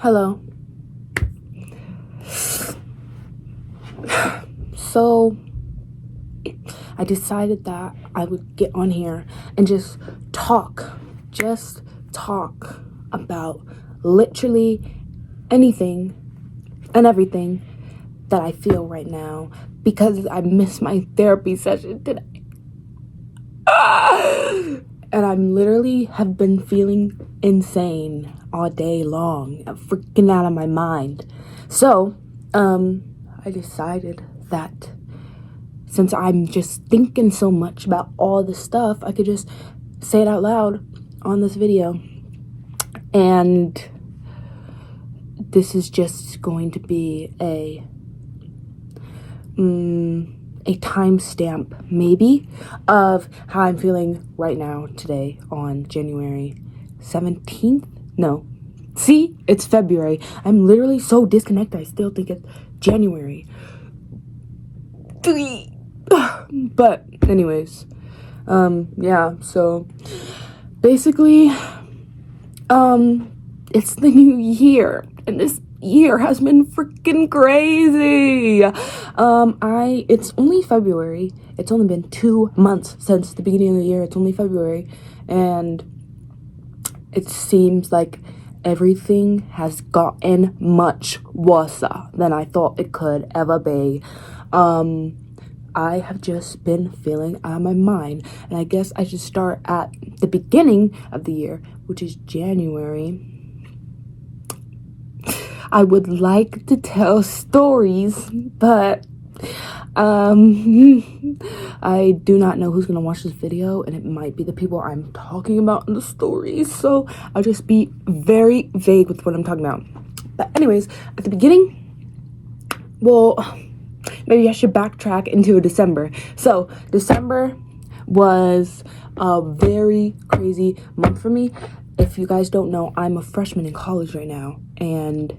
Hello. So, I decided that I would get on here and just talk about literally anything and everything that I feel right now because I missed my therapy session today. And I'm literally have been feeling insane all day long. I'm freaking out of my mind. So, I decided that since I'm just thinking so much about all this stuff, I could just say it out loud on this video. And this is just going to be a timestamp, maybe, of how I'm feeling right now, today, on January 17th? No. See? It's February. I'm literally so disconnected. I still think it's January. But, anyways. Yeah, so, basically, it's the new year. And this year has been freaking crazy. It's only February. It's only been 2 months since the beginning of the year. It's only February, and it seems like everything has gotten much worse than I thought it could ever be. I have just been feeling out of my mind, and I guess I should start at the beginning of the year, which is January. I would like to tell stories, but I do not know who's gonna watch this video, and it might be the people I'm talking about in the stories, so I'll just be very vague with what I'm talking about. But anyways, at the beginning, well, maybe I should backtrack into December. So December was a very crazy month for me. If you guys don't know, I'm a freshman in college right now, and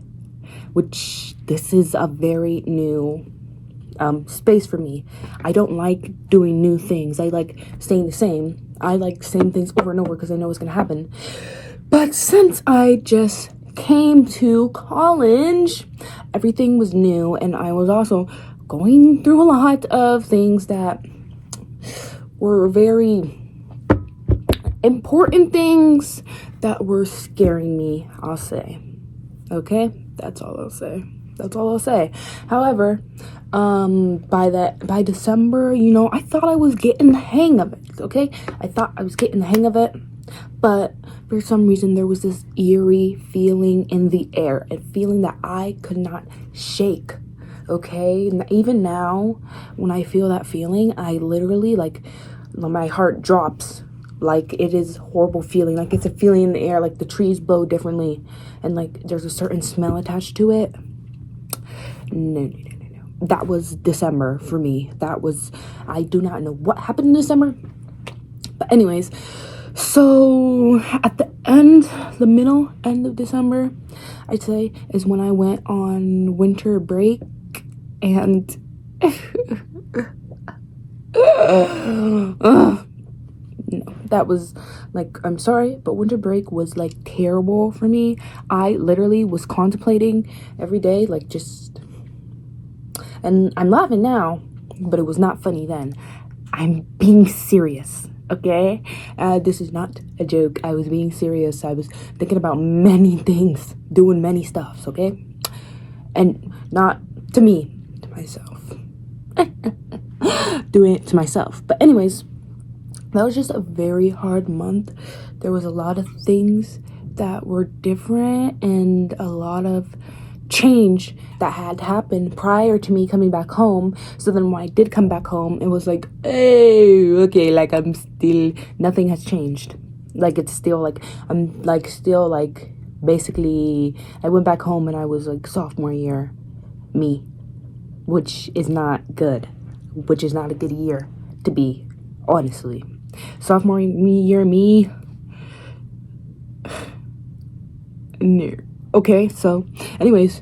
this is a very new space for me. I don't like doing new things. I like staying the same. I like same things over and over because I know what's gonna happen. But since I just came to college, everything was new, and I was also going through a lot of things that were very important things that were scaring me, I'll say. Okay? That's all I'll say. However, by December, I thought I was getting the hang of it, okay? I thought I was getting the hang of it, but for some reason there was this eerie feeling in the air, a feeling that I could not shake, okay? And even now, when I feel that feeling, I literally, my heart drops. Like, it is a horrible feeling. Like, it's a feeling in the air. Like, the trees blow differently. And, there's a certain smell attached to it. No. That was December for me. I do not know what happened in December. But anyways, so at the middle end of December, I'd say, is when I went on winter break. And no, that was I'm sorry, but winter break was terrible for me. I literally was contemplating every day, and I'm laughing now, but it was not funny then. I'm being serious, okay? This is not a joke. I was being serious. I was thinking about many things, doing many stuffs, okay? And not to me, to myself. Doing it to myself. But anyways, that was just a very hard month. There was a lot of things that were different and a lot of change that had happened prior to me coming back home. So then when I did come back home, it was hey, okay, I'm still, nothing has changed. It's still, I'm, still, basically, I went back home and I was, sophomore year me, which is not good, which is not a good year to be, honestly. Sophomore year me, no. Okay, so anyways,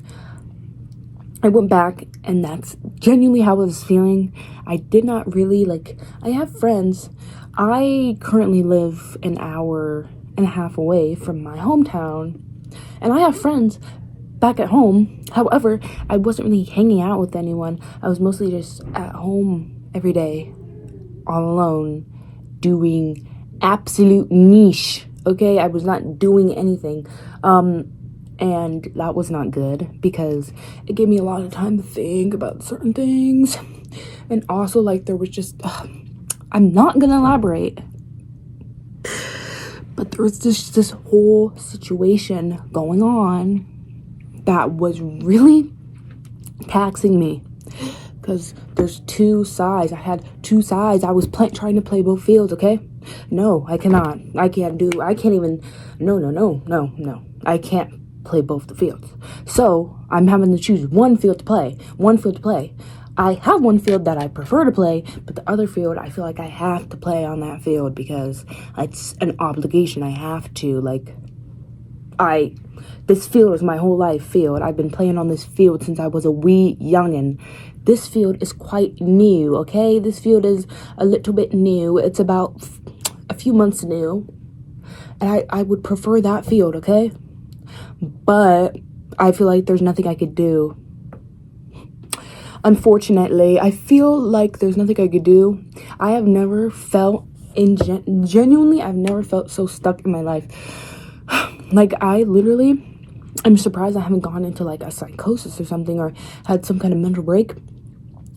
I went back, and that's genuinely how I was feeling. I did not really I have friends. I currently live an hour and a half away from my hometown, and I have friends back at home. However, I wasn't really hanging out with anyone. I was mostly just at home every day, all alone, doing absolute niche. Okay, I was not doing anything. And that was not good because it gave me a lot of time to think about certain things. And also, like, there was just, I'm not gonna elaborate, but there was this whole situation going on that was really taxing me. Because there's two sides. I had two sides. I was trying to play both fields, okay? No, I cannot. I can't even. No. I can't play both the fields. So I'm having to choose one field to play. I have one field that I prefer to play, but the other field, I feel like I have to play on that field because it's an obligation. I have to. Like, this field is my whole life field. I've been playing on this field since I was a wee youngin'. This field is quite new, okay? This field is a little bit new. It's about a few months new. And I would prefer that field, okay? But I feel like there's nothing I could do. Unfortunately, I feel like there's nothing I could do. I have never felt, genuinely, I've never felt so stuck in my life. Like, I'm surprised I haven't gone into like a psychosis or something or had some kind of mental break.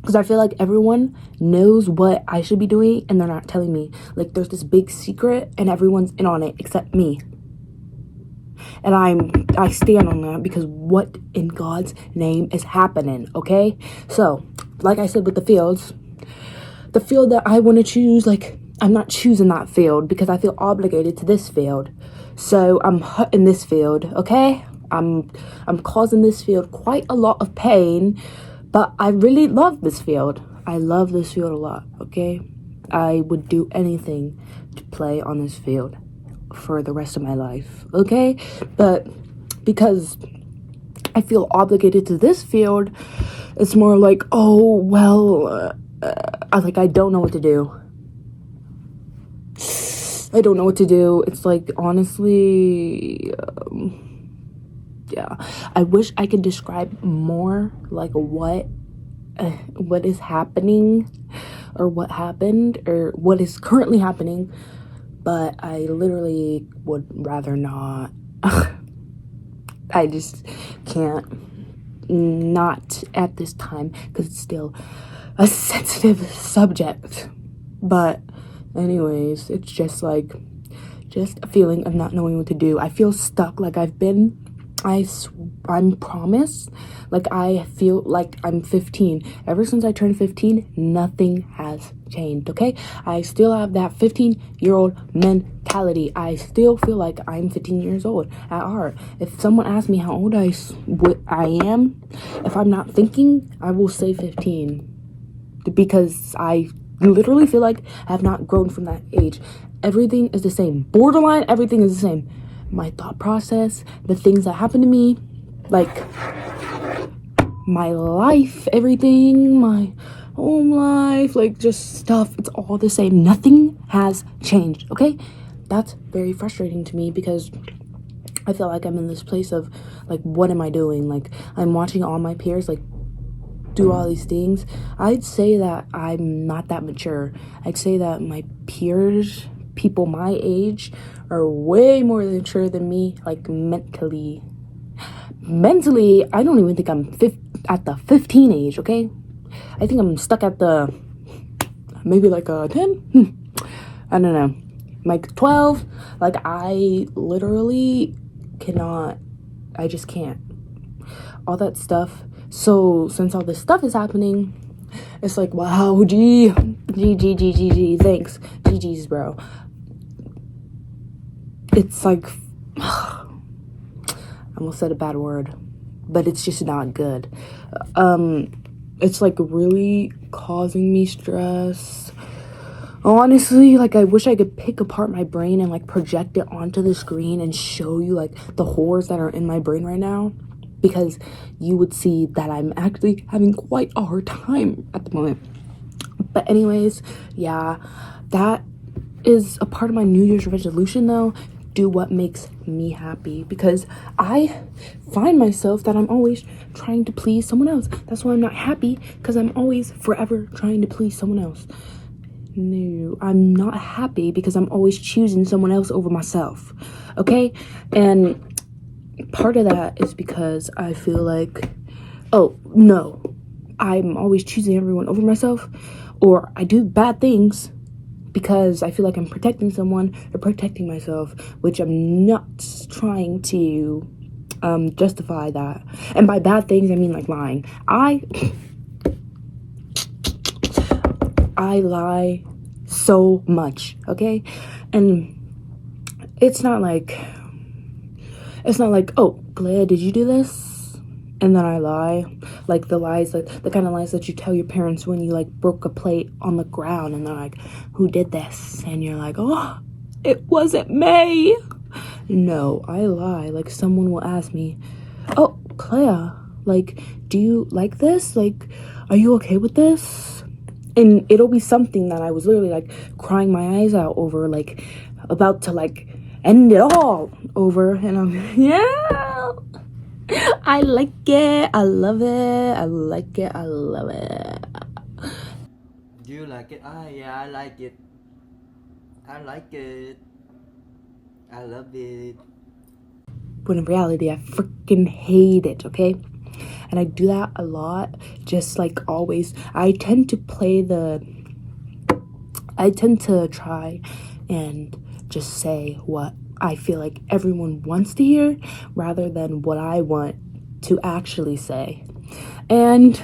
Because I feel like everyone knows what I should be doing and they're not telling me. Like, there's this big secret and everyone's in on it except me. And I stand on that because what in God's name is happening, okay? So, like I said with the fields, the field that I want to choose, like, I'm not choosing that field because I feel obligated to this field. So, I'm hurting this field, okay? I'm causing this field quite a lot of pain, but I really love this field. I love this field a lot, okay? I would do anything to play on this field for the rest of my life, okay? But because I feel obligated to this field, it's more like, oh, well, I don't know what to do. I don't know what to do. It's like, honestly, yeah. I wish I could describe more, like, what is happening, or what happened, or what is currently happening, but I literally would rather not. I just can't, not at this time, because it's still a sensitive subject. But anyways, it's just a feeling of not knowing what to do. I feel stuck, like I'm promised, like I feel like I'm 15. Ever since I turned 15, nothing has changed, okay? I still have that 15-year-old mentality. I still feel like I'm 15 years old at heart. If someone asks me how old I am, if I'm not thinking, I will say 15. Because I literally feel like I have not grown from that age. Everything is the same. Borderline, everything is the same. My thought process, the things that happen to me, like my life, everything, my home life, like just stuff, it's all the same. Nothing has changed, okay? That's very frustrating to me because I feel like I'm in this place of, like, what am I doing? Like, I'm watching all my peers, like, do all these things. I'd say that I'm not that mature. I'd say that my peers, people my age, are way more mature than me, like, mentally. I don't even think I'm at the 15 age, okay? I think I'm stuck at the, maybe like a 10? I don't know. Like 12? Like, I literally cannot, I just can't. All that stuff. So, since all this stuff is happening, it's like, wow, G, thanks. GG's, bro. It's like, I almost said a bad word, but it's just not good. It's like really causing me stress. Honestly, like, I wish I could pick apart my brain and like project it onto the screen and show you like the horrors that are in my brain right now, because you would see that I'm actually having quite a hard time at the moment. But anyways, yeah, that is a part of my New Year's resolution though, do what makes me happy, because I find myself that I'm always trying to please someone else. That's why I'm not happy, because I'm always forever trying to please someone else. No, I'm not happy because I'm always choosing someone else over myself. Okay? And part of that is because I feel like, oh no, I'm always choosing everyone over myself, or I do bad things because I feel like I'm protecting someone or protecting myself, which I'm not trying to justify that. And by bad things, I mean like lying. I lie so much, okay? And it's not like, oh, Glea, did you do this? And then I lie. Like the lies, like the kind of lies that you tell your parents when you like broke a plate on the ground and they're like, who did this? And you're like, oh, it wasn't me. No, I lie. Like someone will ask me, oh, Clea, like, do you like this? Like, are you okay with this? And it'll be something that I was literally like crying my eyes out over, like about to like end it all over. And I'm, yeah, I like it. I love it. I like it. I love it. Do you like it? Ah, yeah, I like it. I like it. I love it. When in reality, I freaking hate it, okay? And I do that a lot, just like always. I tend to try and just say what I feel like everyone wants to hear rather than what I want to actually say. And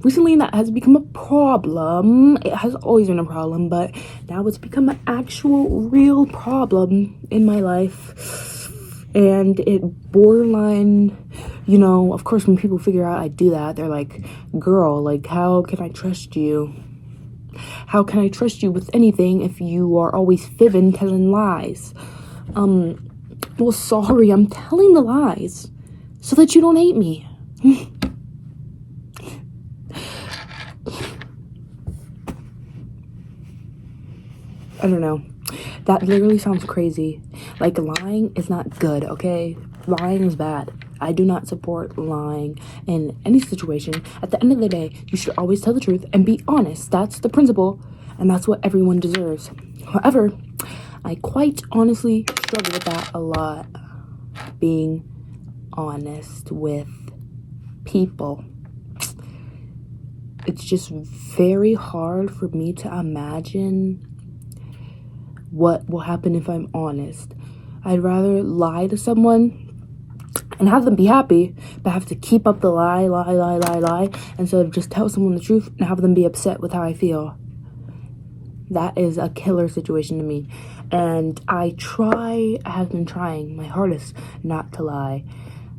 recently that has become a problem. It has always been a problem, but now it's become an actual real problem in my life. And it borderline, you know, of course when people figure out I do that, they're like, girl, like, how can I trust you? How can I trust you with anything if you are always fibbing, telling lies? Well, sorry, I'm telling the lies so that you don't hate me. I don't know. That literally sounds crazy. Like, lying is not good, okay? Lying is bad. I do not support lying in any situation. At the end of the day, you should always tell the truth and be honest. That's the principle, and that's what everyone deserves. However, I quite honestly struggle with that a lot. Being honest with people. It's just very hard for me to imagine what will happen if I'm honest. I'd rather lie to someone and have them be happy, but have to keep up the lie, instead of just tell someone the truth and have them be upset with how I feel. That is a killer situation to me. And I have been trying my hardest not to lie,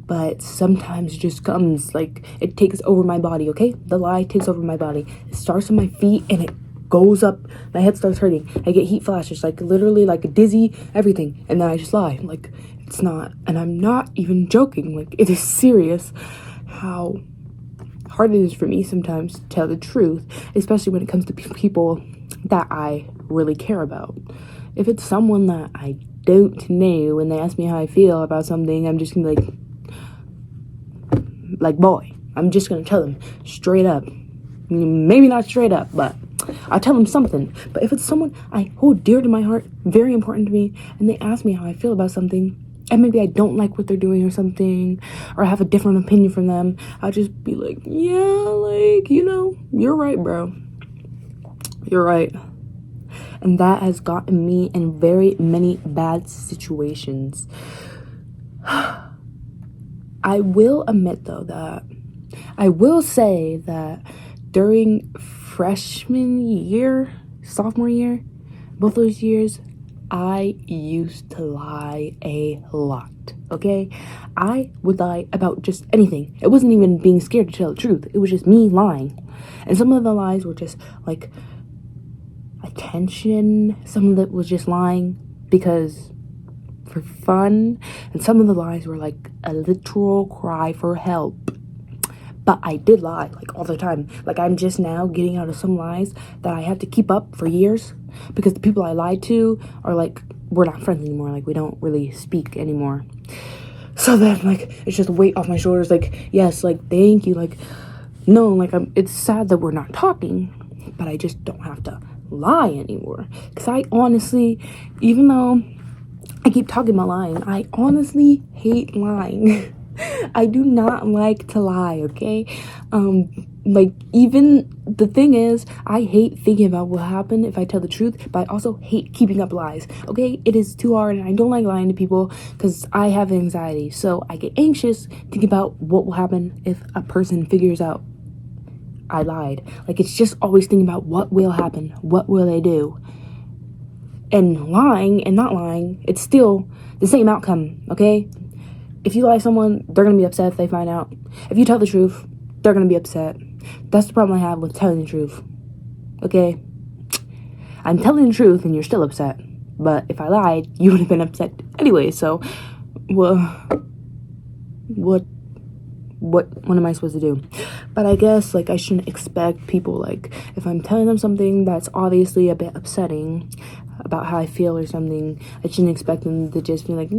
but sometimes it just comes, like, it takes over my body, okay? The lie takes over my body. It starts on my feet and it goes up. My head starts hurting. I get heat flashes, like literally like dizzy, everything. And then I just lie. Like, it's not, and I'm not even joking. Like, it is serious how hard it is for me sometimes to tell the truth, especially when it comes to people that I really care about. If it's someone that I don't know and they ask me how I feel about something, I'm just gonna be like, boy, I'm just gonna tell them straight up. Maybe not straight up, but I'll tell them something. But if it's someone I hold dear to my heart, very important to me, and they ask me how I feel about something, and maybe I don't like what they're doing or something, or I have a different opinion from them, I'll just be like, yeah, like, you know, you're right, bro. You're right. And that has gotten me in very many bad situations. I will admit, though, that I will say that during freshman year, sophomore year, both those years, I used to lie a lot, okay? I would lie about just anything. It wasn't even being scared to tell the truth. It was just me lying. And some of the lies were just, like, attention. Some of it was just lying because for fun. And some of the lies were, like, a literal cry for help. But I did lie, like, all the time. Like, I'm just now getting out of some lies that I had to keep up for years because the people I lied to are, like, we're not friends anymore. Like, we don't really speak anymore. So then, like, it's just a weight off my shoulders. Like, yes, like, thank you. Like, no, like, it's sad that we're not talking, but I just don't have to lie anymore. Because I honestly, even though I keep talking about lying, I honestly hate lying. I do not like to lie, okay? Like, even the thing is, I hate thinking about what happened if I tell the truth, but I also hate keeping up lies, okay? It is too hard, and I don't like lying to people because I have anxiety. So I get anxious thinking about what will happen if a person figures out I lied. Like, it's just always thinking about what will happen, what will they do. And lying and not lying, it's still the same outcome, okay? If you lie to someone, they're gonna be upset if they find out. If you tell the truth, they're gonna be upset. That's the problem I have with telling the truth, okay? I'm telling the truth and you're still upset. But if I lied, you would have been upset anyway, so, well, what am I supposed to do? But I guess, like, I shouldn't expect people, like, if I'm telling them something that's obviously a bit upsetting about how I feel or something, I shouldn't expect them to just be like,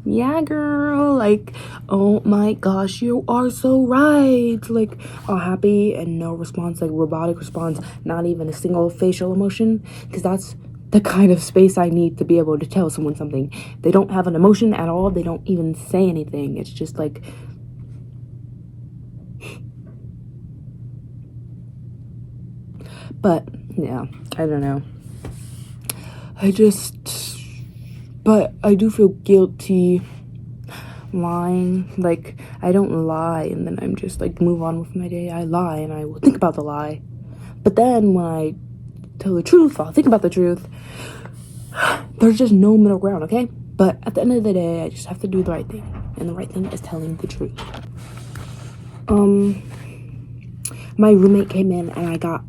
yeah, girl, like, oh my gosh, you are so right, like, all happy and no response, like, robotic response, not even a single facial emotion, because that's the kind of space I need to be able to tell someone something. They don't have an emotion at all, they don't even say anything, it's just like, but, yeah, I don't know. But I do feel guilty lying. Like, I don't lie and then I'm just like move on with my day. I lie and I will think about the lie. But then when I tell the truth, I'll think about the truth. There's just no middle ground, okay? But at the end of the day, I just have to do the right thing. And the right thing is telling the truth. My roommate came in and I got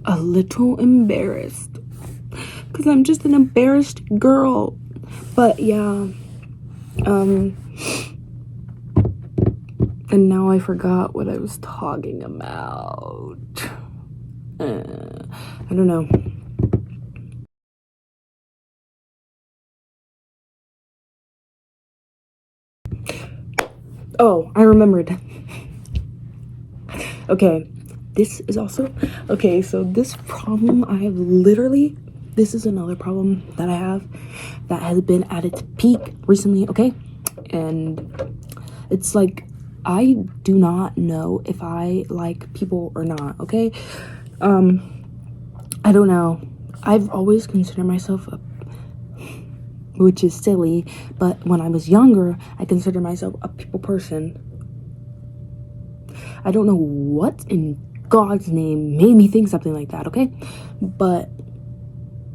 a little embarrassed. Because I'm just an embarrassed girl. But yeah. And now I forgot what I was talking about. I don't know. Oh, I remembered. Okay, this is also... Okay, so this problem I have literally... This is another problem that I have that has been at its peak recently, okay? And it's like, I do not know if I like people or not, okay? I don't know. I've always considered myself which is silly, but when I was younger, I considered myself a people person. I don't know what in God's name made me think something like that, okay? But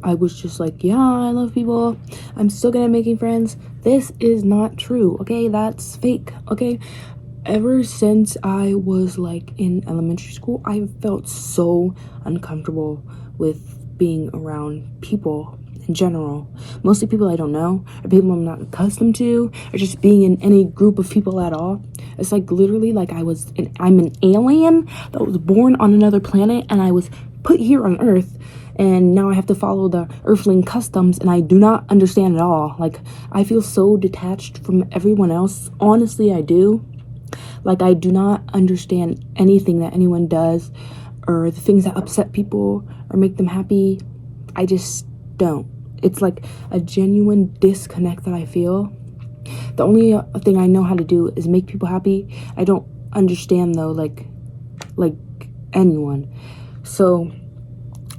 I was just like, yeah, I love people. I'm still good at making friends. This is not true, okay? That's fake, okay? Ever since I was like in elementary school, I felt so uncomfortable with being around people in general. Mostly people I don't know, or people I'm not accustomed to, or just being in any group of people at all. It's like literally like I'm an alien that was born on another planet and I was put here on Earth, and now I have to follow the Earthling customs, and I do not understand at all. Like, I feel so detached from everyone else. Honestly, I do. Like, I do not understand anything that anyone does, or the things that upset people or make them happy. I just don't. It's like a genuine disconnect that I feel. The only thing I know how to do is make people happy. I don't understand though, like anyone. So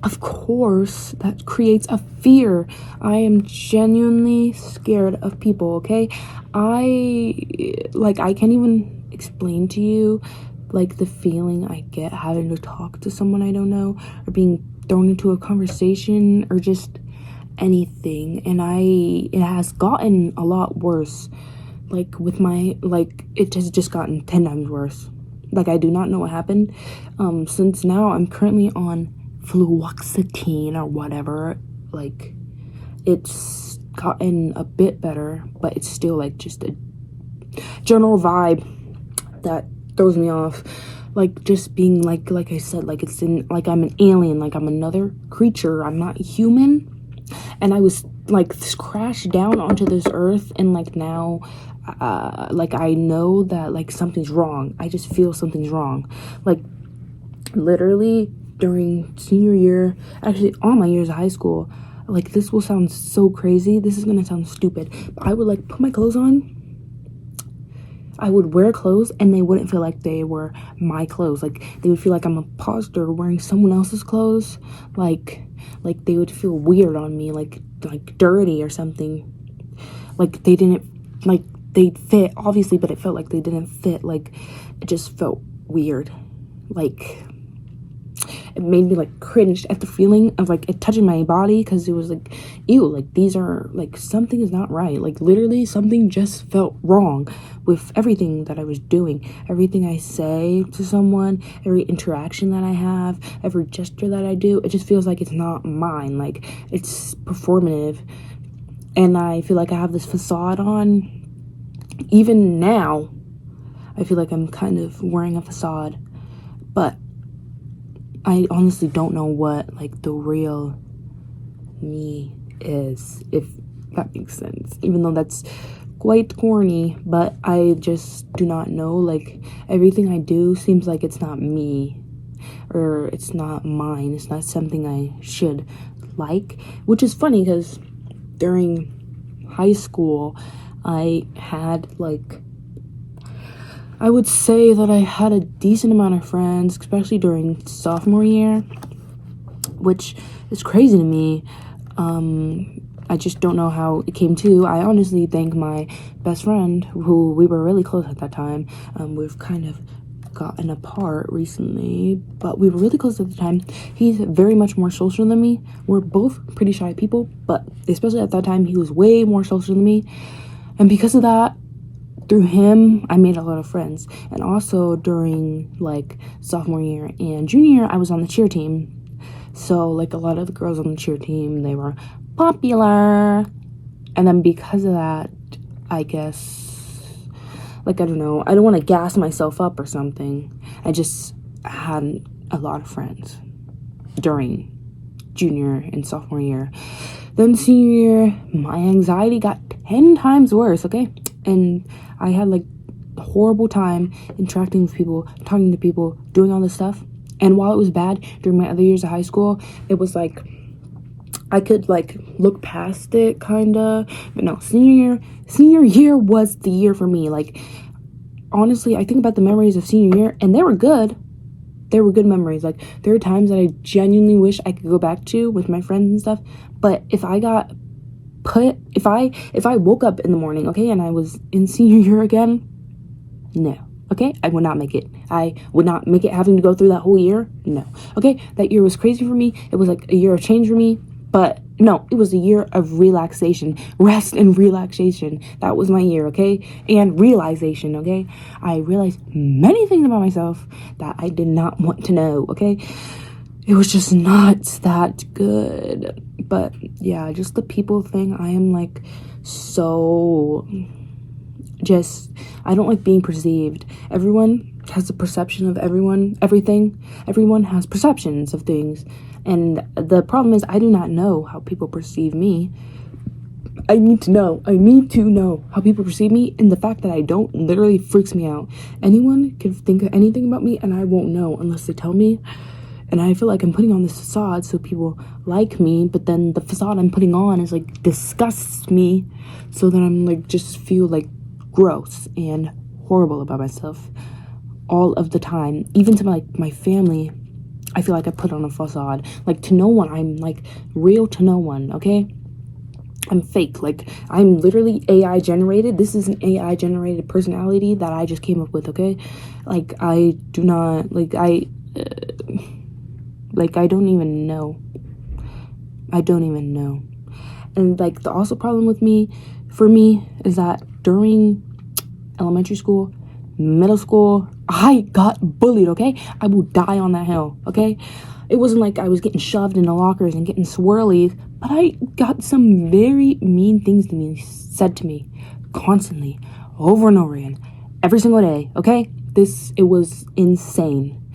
of course that creates a fear. I am genuinely scared of people, okay? I can't even explain to you like the feeling I get having to talk to someone I don't know, or being thrown into a conversation, or just anything. And it has gotten a lot worse. Like with it has just gotten 10 times worse. Like, I do not know what happened. Since now I'm currently on fluoxetine or whatever, like, it's gotten a bit better, but it's still like just a general vibe that throws me off. Like, just being like I said, like, I'm an alien, like I'm another creature, I'm not human. And I was like crashed down onto this earth, and like now like I know that like something's wrong. I just feel something's wrong. Like literally during senior year, actually all my years of high school, like this will sound so crazy, this is gonna sound stupid, but I would like put my clothes on, I would wear clothes, and they wouldn't feel like they were my clothes. Like they would feel like I'm a imposter wearing someone else's clothes. Like they would feel weird on me, like dirty or something. Like they didn't, like they'd fit obviously, but it felt like they didn't fit. Like it just felt weird. Like it made me like cringe at the feeling of like it touching my body, because it was like, ew, like these are like, something is not right. Like literally something just felt wrong with everything that I was doing, everything I say to someone, every interaction that I have, every gesture that I do. It just feels like it's not mine, like it's performative. And I feel like I have this facade on. Even now I feel like I'm kind of wearing a facade, but I honestly don't know what like the real me is, if that makes sense, even though that's quite corny. But I just do not know. Like everything I do seems like it's not me, or it's not mine, it's not something I should like, which is funny because during high school I had like, I would say that I had a decent amount of friends, especially during sophomore year, which is crazy to me. I just don't know how it came to. I honestly thank my best friend, who we were really close at that time. We've kind of gotten apart recently, but we were really close at the time. He's very much more social than me. We're both pretty shy people, but especially at that time, he was way more social than me. And because of that, through him, I made a lot of friends. And also during like sophomore year and junior year, I was on the cheer team. So like a lot of the girls on the cheer team, they were popular. And then because of that, I guess, like, I don't know, I don't want to gas myself up or something. I just had a lot of friends during junior and sophomore year. Then senior year, my anxiety got 10 times worse, okay? And I had like a horrible time interacting with people, talking to people, doing all this stuff. And while it was bad during my other years of high school, it was like I could like look past it kinda. But no, senior year was the year for me. Like honestly, I think about the memories of senior year, and they were good. They were good memories. Like there are times that I genuinely wish I could go back to with my friends and stuff. But if I got if I woke up in the morning, okay, and I was in senior year again, no, okay, I would not make it. I would not make it having to go through that whole year. No, okay, that year was crazy for me. It was like a year of change for me. But no, it was a year of relaxation, rest and relaxation. That was my year, okay? And realization, okay? I realized many things about myself that I did not want to know, okay? It was just not that good. But yeah, just the people thing, I am like so just, I don't like being perceived. Everyone has a perception of everything. Everyone has perceptions of things. And the problem is I do not know how people perceive me. I need to know how people perceive me, and the fact that I don't literally freaks me out. Anyone can think of anything about me and I won't know unless they tell me. And I feel like I'm putting on this facade so people like me, but then the facade I'm putting on is like disgusts me, so that I'm like just feel like gross and horrible about myself all of the time. Even to my family, I feel like I put on a facade. Like to no one, I'm like real to no one, okay? I'm fake. Like I'm literally AI generated. This is an AI generated personality that I just came up with, okay? Like I do not, like I don't even know. I don't even know. And like the also problem with me, for me, is that during elementary school, middle school, I got bullied, okay? I will die on that hill, okay? It wasn't like I was getting shoved into lockers and getting swirlies, but I got some very mean things said to me constantly, over and over again, every single day, okay? It was insane.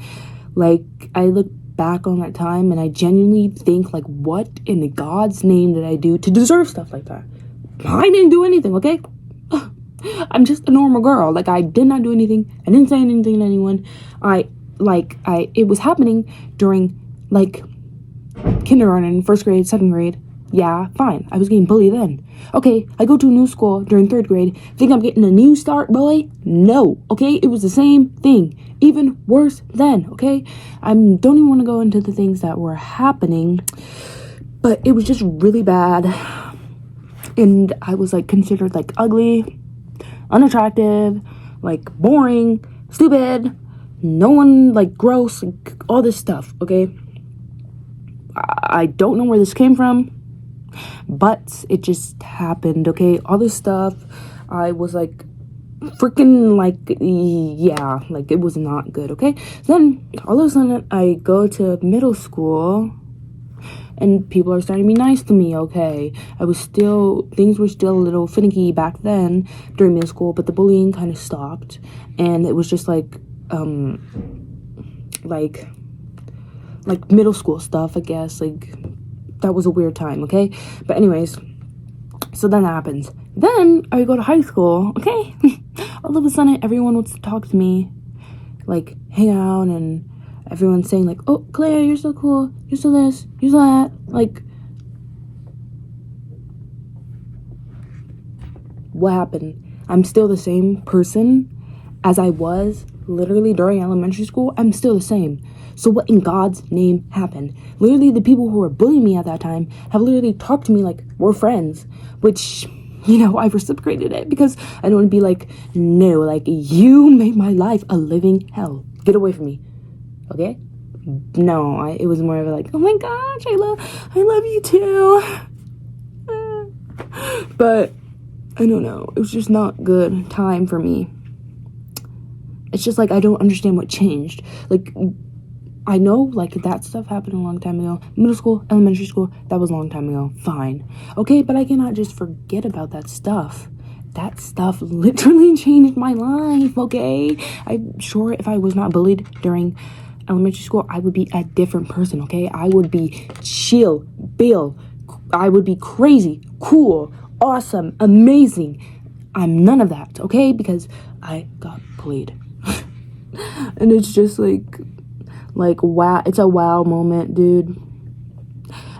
Like, I look back on that time and I genuinely think, like, what in God's name did I do to deserve stuff like that? I didn't do anything, okay? I'm just a normal girl. Like, I did not do anything. I didn't say anything to anyone. It was happening during, like, kindergarten, first grade, second grade. Yeah, fine. I was getting bullied then. Okay, I go to a new school during third grade. Think I'm getting a new start, boy? No, okay? It was the same thing. Even worse then, okay? I don't even want to go into the things that were happening, but it was just really bad. And I was, like, considered, like, ugly, unattractive, like, boring, stupid, no one, like, gross, like, all this stuff, okay? I don't know where this came from, but it just happened, okay? All this stuff, I was, like, freaking, like, yeah, like, it was not good, okay? Then, all of a sudden, I go to middle school, and people are starting to be nice to me, okay? Things were still a little finicky back then during middle school, but the bullying kind of stopped, and it was just, like middle school stuff, I guess. Like, that was a weird time, okay? But anyways, so then that happens. Then I go to high school, okay? All of a sudden, everyone wants to talk to me, like, hang out, and everyone's saying, like, oh, Claire, you're so cool, you're so this, you're so that. Like, what happened? I'm still the same person as I was literally during elementary school. I'm still the same. So what in God's name happened? Literally, the people who were bullying me at that time have literally talked to me like we're friends, which, you know, I reciprocated it because I don't want to be like, no, like, you made my life a living hell. Get away from me. Okay? No, it was more of like, oh my gosh, I love you too. But I don't know. It was just not good time for me. It's just like, I don't understand what changed. Like, I know, like, that stuff happened a long time ago. Middle school, elementary school, that was a long time ago. Fine. Okay, but I cannot just forget about that stuff. That stuff literally changed my life, okay? I'm sure if I was not bullied during elementary school, I would be a different person, okay? I would be chill, Bill. I would be crazy, cool, awesome, amazing. I'm none of that, okay? Because I got bullied. And it's just like, wow, it's a wow moment, dude.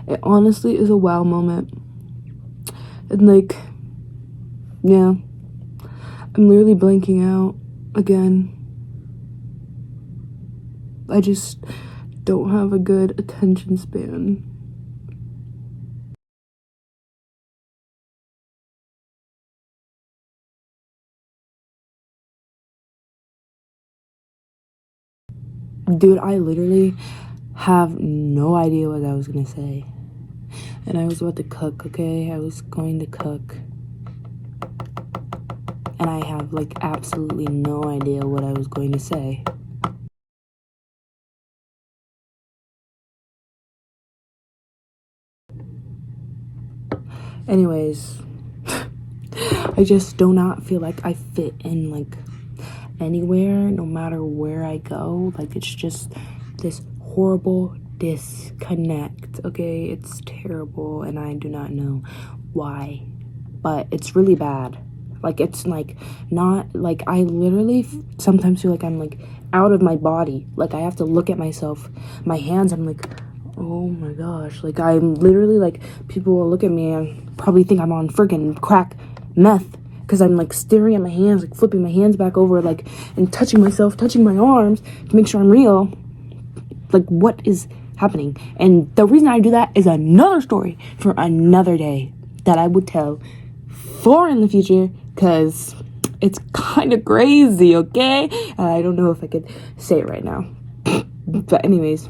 It honestly is a wow moment. And, like, yeah, I'm literally blanking out again. I just don't have a good attention span. Dude, I literally have no idea what I was gonna say. And I was about to cook, okay? I was going to cook. And I have, like, absolutely no idea what I was going to say. Anyways, I just do not feel like I fit in, like, anywhere, no matter where I go. Like, it's just this horrible disconnect, okay? It's terrible, and I do not know why, but it's really bad. Like, it's, like, not, like, I literally sometimes feel like I'm, like, out of my body. Like, I have to look at myself, my hands, I'm like, oh my gosh. Like, I'm literally, like, people will look at me and probably think I'm on freaking crack meth, because I'm, like, staring at my hands, like, flipping my hands back over, like, and touching myself, touching my arms to make sure I'm real. Like, what is happening? And the reason I do that is another story for another day that I would tell for in the future, because it's kind of crazy, okay? I don't know if I could say it right now. But anyways,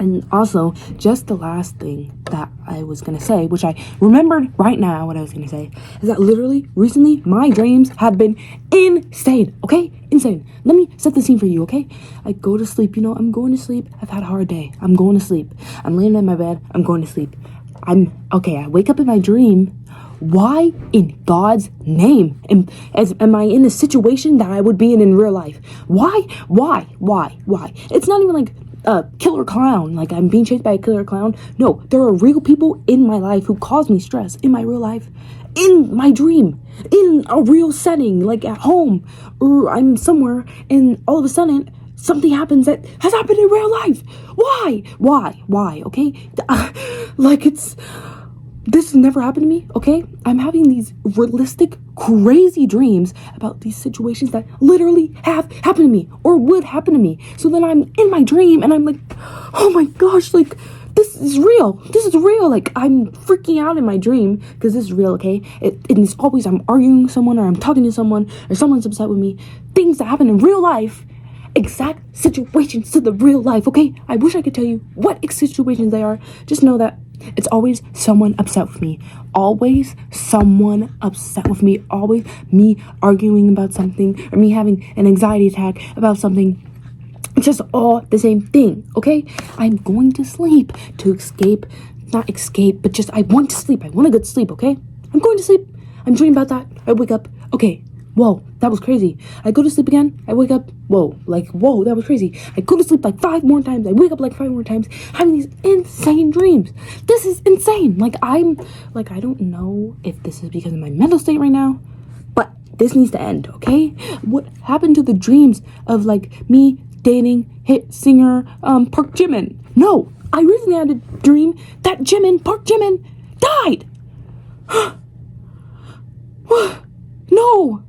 and also, just the last thing that I was gonna say, which I remembered right now what I was gonna say, is that literally, recently, my dreams have been insane, okay? Insane. Let me set the scene for you, okay? I go to sleep, you know, I'm going to sleep. I've had a hard day. I'm going to sleep. I'm laying in my bed. I'm going to sleep. I wake up in my dream. Why in God's name am I in a situation that I would be in real life? Why? It's not even like a killer clown, like I'm being chased by a killer clown. No, there are real people in my life who cause me stress in my real life, in my dream, in a real setting, like at home, or I'm somewhere, and all of a sudden something happens that has happened in real life. Why? Okay, like this has never happened to me, okay? I'm having these realistic, crazy dreams about these situations that literally have happened to me or would happen to me. So then I'm in my dream and I'm like, oh my gosh, like, this is real. This is real. Like, I'm freaking out in my dream because this is real, okay? It's always I'm arguing with someone or I'm talking to someone or someone's upset with me. Things that happen in real life. Exact situations to the real life, okay? I wish I could tell you what situations they are. Just know that it's always someone upset with me. Always someone upset with me. Always me arguing about something or me having an anxiety attack about something. It's just all the same thing, okay? I'm going to sleep to escape, not escape, but just I want to sleep. I want a good sleep, okay? I'm going to sleep. I'm dreaming about that. I wake up. Okay. Whoa, that was crazy. I go to sleep again. I wake up. Whoa, that was crazy. I go to sleep like 5 more times. I wake up like 5 more times, having these insane dreams. This is insane. I don't know if this is because of my mental state right now, but this needs to end, okay? What happened to the dreams of me dating hit singer Park Jimin? No, I recently had a dream that Park Jimin died. No,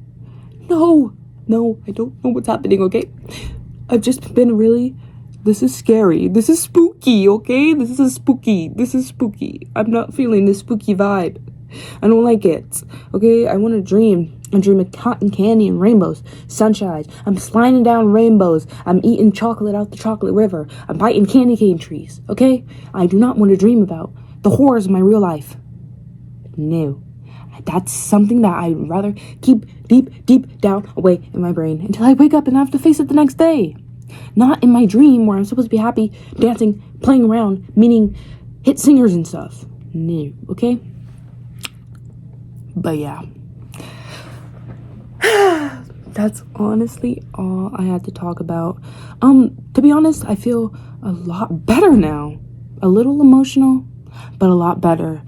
I don't know what's happening, okay? I've just been this is scary. This is spooky, okay? This is spooky. I'm not feeling this spooky vibe. I don't like it, okay? I want to dream. I dream of cotton candy and rainbows, sunshine. I'm sliding down rainbows. I'm eating chocolate out the chocolate river. I'm biting candy cane trees, okay? I do not want to dream about the horrors of my real life. No. That's something that I'd rather keep deep down away in my brain until I wake up and have to face it the next day. Not in my dream where I'm supposed to be happy, dancing, playing around, meeting hit singers and stuff. No, okay? But yeah. That's honestly all I had to talk about. To be honest, I feel a lot better now. A little emotional, but a lot better.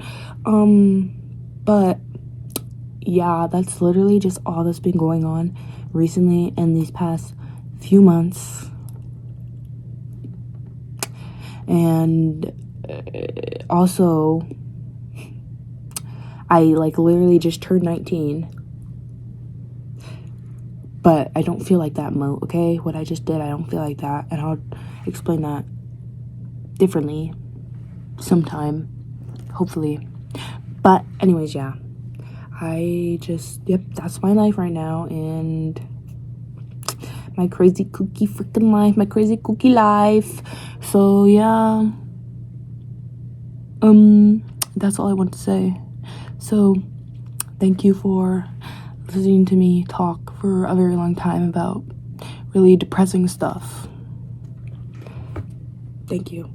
But yeah, that's literally just all that's been going on recently in these past few months. And also, I literally just turned 19. But I don't feel like that, okay? What I just did, I don't feel like that. And I'll explain that differently sometime, hopefully. But anyways, yeah. That's my life right now, and my crazy kooky freaking life, my crazy kooky life. So yeah, that's all I want to say. So thank you for listening to me talk for a very long time about really depressing stuff. Thank you.